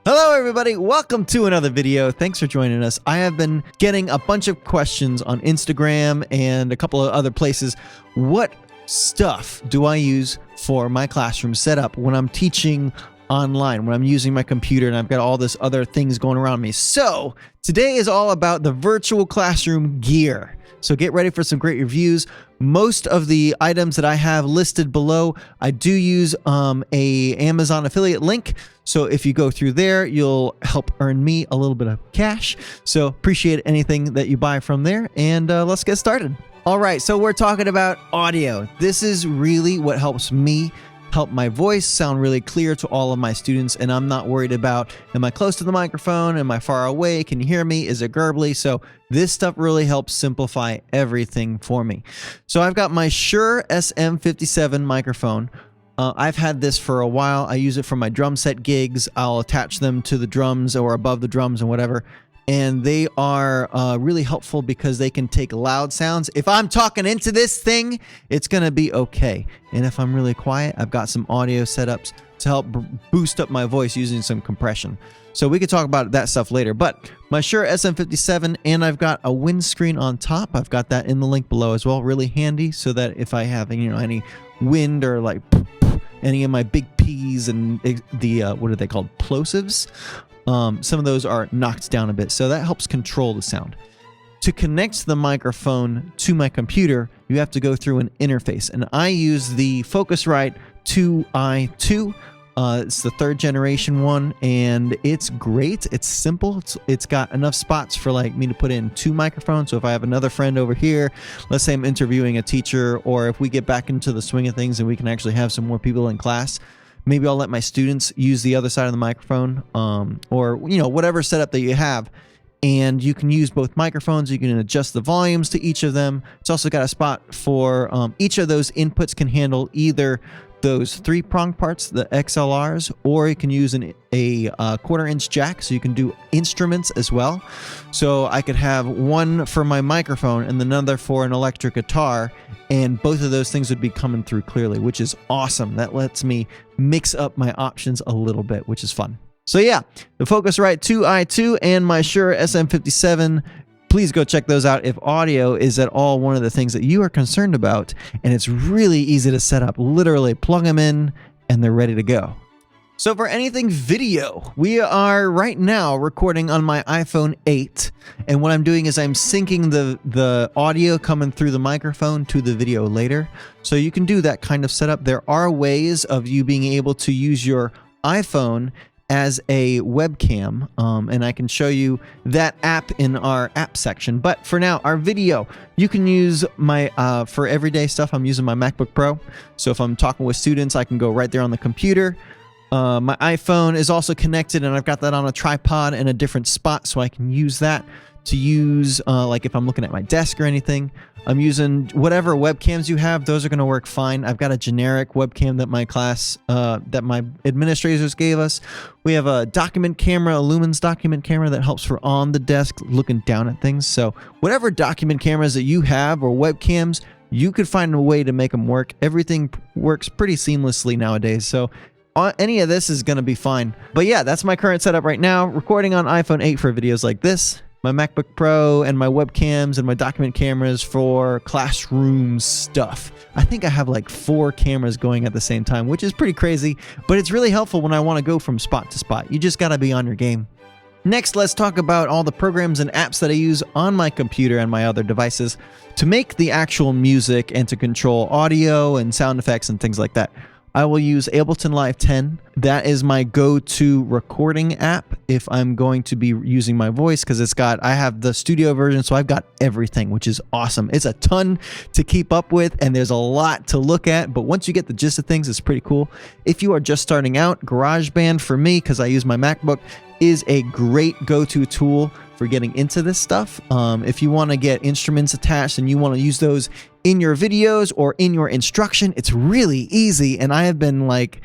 Hello everybody, welcome to another video. Thanks for joining us. I have been getting a bunch of questions on Instagram and a couple of other places. What stuff do I use for my classroom setup when I'm teaching online, when I'm using my computer and I've got all this other things going around me? So today is all about the virtual classroom gear. So get ready for some great reviews. Most of the items that I have listed below, I do use a Amazon affiliate link. So if you go through there, you'll help earn me a little bit of cash. So appreciate anything that you buy from there. And let's get started. All right, so we're talking about audio. This is really what helps me help my voice sound really clear to all of my students, and I'm not worried about, am I close to the microphone? Am I far away? Can you hear me? Is it gurgly? So this stuff really helps simplify everything for me. So I've got my Shure SM57 microphone. I've had this for a while. I use it for my drum set gigs. I'll attach them to the drums or above the drums and whatever. And they are really helpful because they can take loud sounds. If I'm talking into this thing, it's going to be okay. And if I'm really quiet, I've got some audio setups to help boost up my voice using some compression. So we could talk about that stuff later. But my Shure SM57, and I've got a windscreen on top. I've got that in the link below as well. Really handy so that if I have any wind or like any of my big P's and the, what are they called? Plosives. Some of those are knocked down a bit, so that helps control the sound. To connect the microphone to my computer, you have to go through an interface, and I use the Focusrite 2i2. It's the 3rd generation one, and it's great. It's simple. It's got enough spots for like me to put in 2 microphones. So if I have another friend over here, let's say I'm interviewing a teacher, or if we get back into the swing of things and we can actually have some more people in class, maybe I'll let my students use the other side of the microphone, or whatever setup that you have. And you can use both microphones. You can adjust the volumes to each of them. It's also got a spot for each of those inputs can handle either those 3-prong parts, the XLRs, or you can use a 1/4-inch jack, so you can do instruments as well. So I could have one for my microphone and another for an electric guitar, and both of those things would be coming through clearly, which is awesome. That lets me mix up my options a little bit, which is fun. So yeah, the Focusrite 2i2 and my Shure SM57. Please go check those out if audio is at all one of the things that you are concerned about, and it's really easy to set up. Literally plug them in and they're ready to go. So for anything video, we are right now recording on my iPhone 8, and what I'm doing is I'm syncing the audio coming through the microphone to the video later. So you can do that kind of setup. There are ways of you being able to use your iPhone as a webcam, and I can show you that app in our app section. But for now, our video, you can use my for everyday stuff, I'm using my MacBook Pro. So if I'm talking with students, I can go right there on the computer. My iPhone is also connected, and I've got that on a tripod in a different spot, so I can use that to use like if I'm looking at my desk or anything. I'm using whatever webcams you have. Those are going to work fine. I've got a generic webcam that my class, that my administrators gave us. We have a document camera, a Lumens document camera that helps for on the desk looking down at things. So whatever document cameras that you have or webcams, you could find a way to make them work. Everything works pretty seamlessly nowadays. So any of this is going to be fine. But yeah, that's my current setup right now. Recording on iPhone 8 for videos like this. My MacBook Pro and my webcams and my document cameras for classroom stuff. I think I have like 4 cameras going at the same time, which is pretty crazy, but it's really helpful when I want to go from spot to spot. You just got to be on your game. Next, let's talk about all the programs and apps that I use on my computer and my other devices to make the actual music and to control audio and sound effects and things like that. I will use Ableton Live 10. That is my go-to recording app if I'm going to be using my voice, because I have the studio version, so I've got everything, which is awesome. It's a ton to keep up with, and there's a lot to look at, but once you get the gist of things, it's pretty cool. If you are just starting out, GarageBand for me, because I use my MacBook, is a great go-to tool for getting into this stuff. If you want to get instruments attached and you want to use those in your videos or in your instruction, it's really easy. And I have been like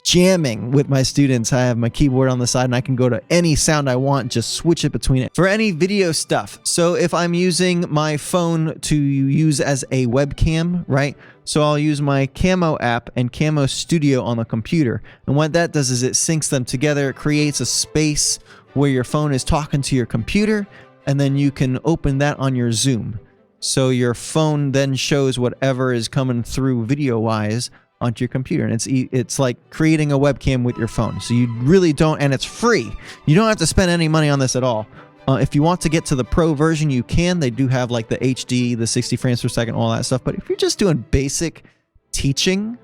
jamming with my students. I have my keyboard on the side and I can go to any sound I want, just switch it between it. For any video stuff, so if I'm using my phone to use as a webcam, right? So I'll use my Camo app and Camo Studio on the computer. And what that does is it syncs them together. It creates a space where your phone is talking to your computer, and then you can open that on your Zoom. So your phone then shows whatever is coming through video-wise onto your computer. And it's like creating a webcam with your phone. So you really don't, and it's free. You don't have to spend any money on this at all. If you want to get to the pro version, you can. They do have like the HD, the 60 frames per second, all that stuff. But if you're just doing basic teaching,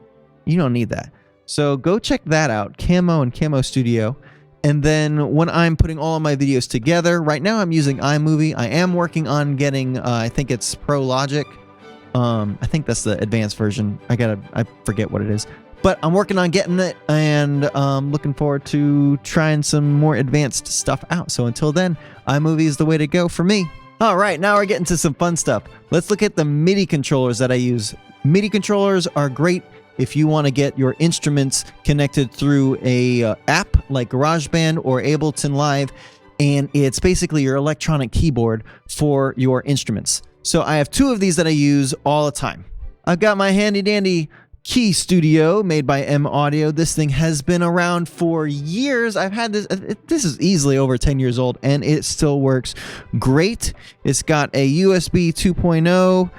you don't need that. So go check that out, Camo and Camo Studio. And then when I'm putting all of my videos together, right now I'm using iMovie. I am working on getting, I think it's Pro Logic. I think that's the advanced version. I forget what it is. But I'm working on getting it, and looking forward to trying some more advanced stuff out. So until then, iMovie is the way to go for me. All right, now we're getting to some fun stuff. Let's look at the MIDI controllers that I use. MIDI controllers are great if you want to get your instruments connected through a app like GarageBand or Ableton Live, and it's basically your electronic keyboard for your instruments. So I have two of these that I use all the time. I've got my handy dandy Key Studio made by M Audio. This thing has been around for years. I've had this. This is easily over 10 years old, and it still works great. It's got a USB 2.0.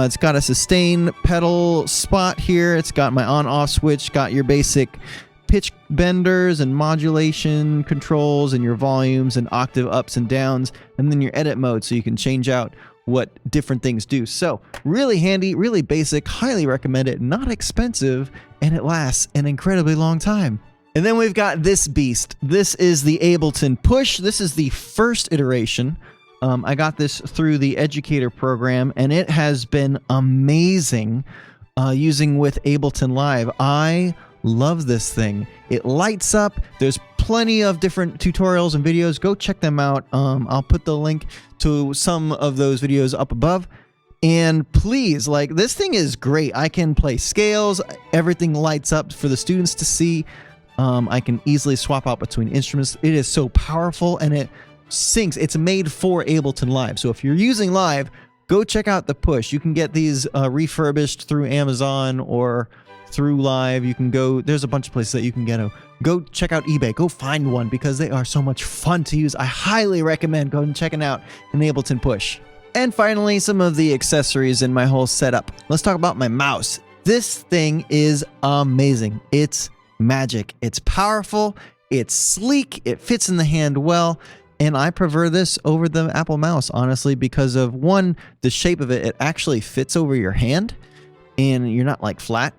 It's got a sustain pedal spot here. It's got my on-off switch. Got your basic pitch benders and modulation controls, and your volumes and octave ups and downs, and then your edit mode, so you can change out what different things do. So really handy, really basic, highly recommend it, not expensive, and it lasts an incredibly long time. And then we've got this beast. This is the Ableton Push. This is the first iteration. I got this through the Educator program, and it has been amazing using with Ableton Live. I love this thing. It lights up. There's plenty of different tutorials and videos. Go check them out. I'll put the link to some of those videos up above. And please, like, this thing is great. I can play scales. Everything lights up for the students to see. I can easily swap out between instruments. It is so powerful, and it syncs. It's made for Ableton Live. So if you're using Live, go check out the Push. You can get these refurbished through Amazon or through Live. You can go, there's a bunch of places that you can get them. Go check out eBay. Go find one, because they are so much fun to use. I highly recommend going and checking out an Ableton Push. And finally, some of the accessories in my whole setup. Let's talk about my mouse. This thing is amazing. It's magic. It's powerful. It's sleek. It fits in the hand well. And I prefer this over the Apple mouse, honestly, because of one, the shape of it. It actually fits over your hand, and you're not like flat.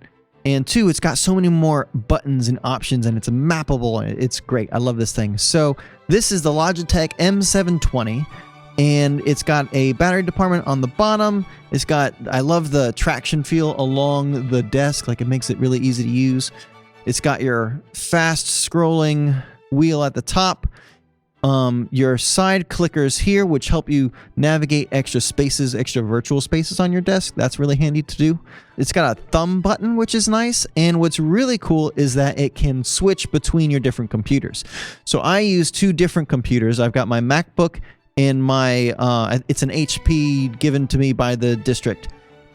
And two, it's got so many more buttons and options, and it's mappable. It's great. I love this thing. So this is the Logitech M720, and it's got a battery department on the bottom. It's got, I love the traction feel along the desk. Like, it makes it really easy to use. It's got your fast scrolling wheel at the top. Your side clickers here, which help you navigate extra spaces, extra virtual spaces on your desk. That's really handy to do. It's got a thumb button, which is nice. And what's really cool is that it can switch between your different computers. So I use two different computers. I've got my MacBook and my, it's an HP given to me by the district.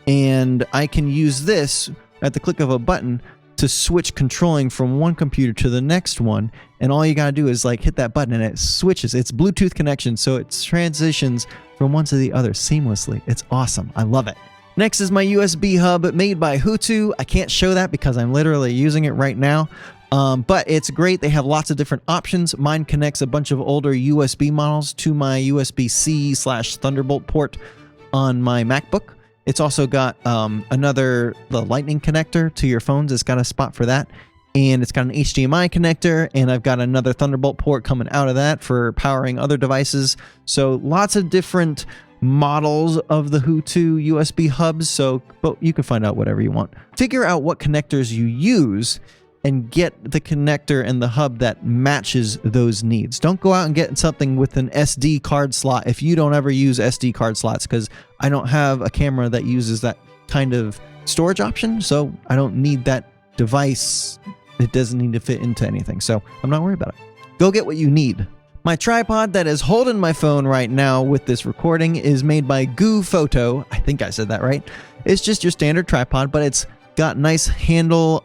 And I can use this at the click of a button to switch controlling from one computer to the next one, and all you gotta do is like hit that button and it switches. It's Bluetooth connection, so it transitions from one to the other seamlessly. It's awesome. I love it. Next is my USB hub made by Hutu. I can't show that because I'm literally using it right now, but it's great. They have lots of different options. Mine connects a bunch of older USB models to my USB-C/Thunderbolt port on my MacBook. It's also got the lightning connector to your phones. It's got a spot for that. And it's got an HDMI connector, and I've got another Thunderbolt port coming out of that for powering other devices. So lots of different models of the Hutu USB hubs, but you can find out whatever you want. Figure out what connectors you use and get the connector and the hub that matches those needs. Don't go out and get something with an SD card slot if you don't ever use SD card slots, because I don't have a camera that uses that kind of storage option, so I don't need that device. It doesn't need to fit into anything, so I'm not worried about it. Go get what you need. My tripod that is holding my phone right now with this recording is made by Goo Photo. I think I said that right. It's just your standard tripod, but it's got nice handle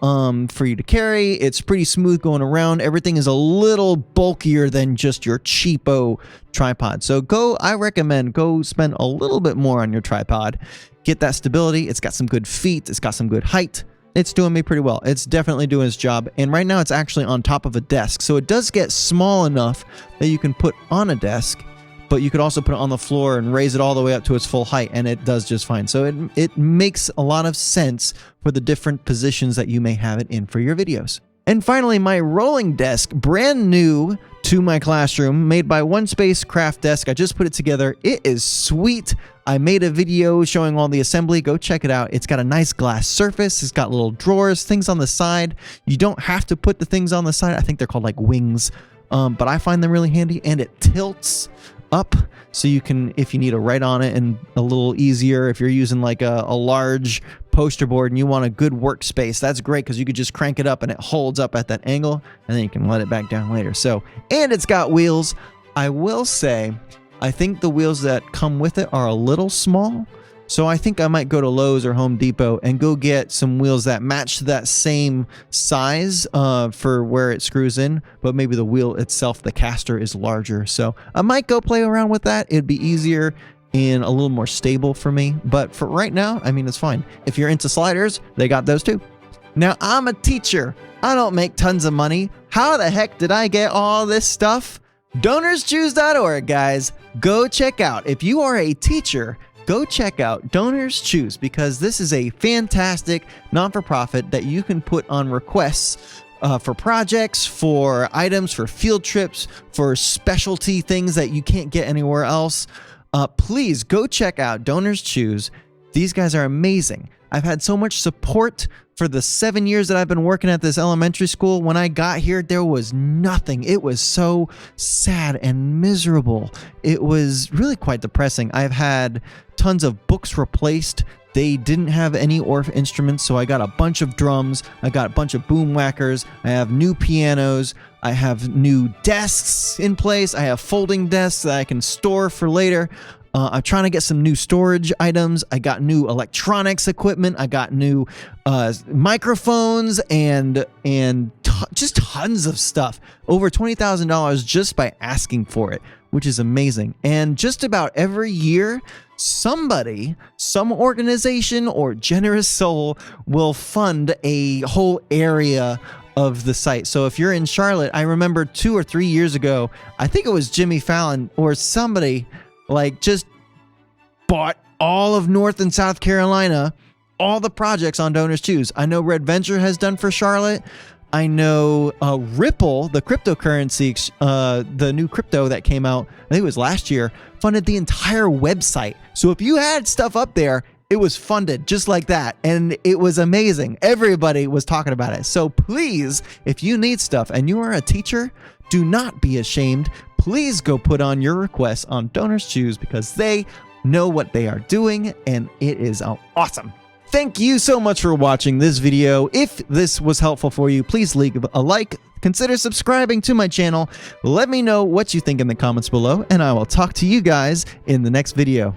for you to carry. It's pretty smooth going around. Everything is a little bulkier than just your cheapo tripod. So I recommend go spend a little bit more on your tripod. Get that stability. It's got some good feet. It's got some good height. It's doing me pretty well. It's definitely doing its job. And right now it's actually on top of a desk. So it does get small enough that you can put on a desk, but you could also put it on the floor and raise it all the way up to its full height, and it does just fine. So it makes a lot of sense for the different positions that you may have it in for your videos. And finally, my rolling desk, brand new to my classroom, made by One Space Craft Desk. I just put it together. It is sweet. I made a video showing all the assembly. Go check it out. It's got a nice glass surface. It's got little drawers, things on the side. You don't have to put the things on the side. I think they're called like wings, but I find them really handy, and it tilts up so you can, if you need to write on it, and a little easier if you're using like a large poster board and you want a good workspace. That's great because you could just crank it up and it holds up at that angle, and then you can let it back down later. So, and it's got wheels. I will say, I think the wheels that come with it are a little small. So I think I might go to Lowe's or Home Depot and go get some wheels that match that same size for where it screws in, but maybe the wheel itself, the caster, is larger. So I might go play around with that. It'd be easier and a little more stable for me. But for right now, I mean, it's fine. If you're into sliders, they got those too. Now, I'm a teacher. I don't make tons of money. How the heck did I get all this stuff? DonorsChoose.org, guys. Go check out. If you are a teacher, go check out Donors Choose, because this is a fantastic non-for-profit that you can put on requests for projects, for items, for field trips, for specialty things that you can't get anywhere else. Please go check out Donors Choose. These guys are amazing. I've had so much support for the 7 years that I've been working at this elementary school. When I got here, there was nothing. It was so sad and miserable. It was really quite depressing. I've had tons of books replaced. They didn't have any Orff instruments, so I got a bunch of drums. I got a bunch of boom whackers. I have new pianos. I have new desks in place. I have folding desks that I can store for later. I'm trying to get some new storage items. I got new electronics equipment. I got new microphones and just tons of stuff. Over $20,000 just by asking for it, which is amazing. And just about every year, somebody, some organization or generous soul will fund a whole area of the site. So if you're in Charlotte, I remember 2 or 3 years ago, I think it was Jimmy Fallon or somebody, like, just bought all of North and South Carolina, all the projects on Donors Choose. I know Red Venture has done for Charlotte. I know Ripple, the cryptocurrency, the new crypto that came out, I think it was last year, funded the entire website. So if you had stuff up there, it was funded just like that, and it was amazing. Everybody was talking about it. So please, if you need stuff and you are a teacher, do not be ashamed. Please go put on your requests on Donors Choose, because they know what they are doing, and it is awesome. Thank you so much for watching this video. If this was helpful for you, please leave a like. Consider subscribing to my channel. Let me know what you think in the comments below, and I will talk to you guys in the next video.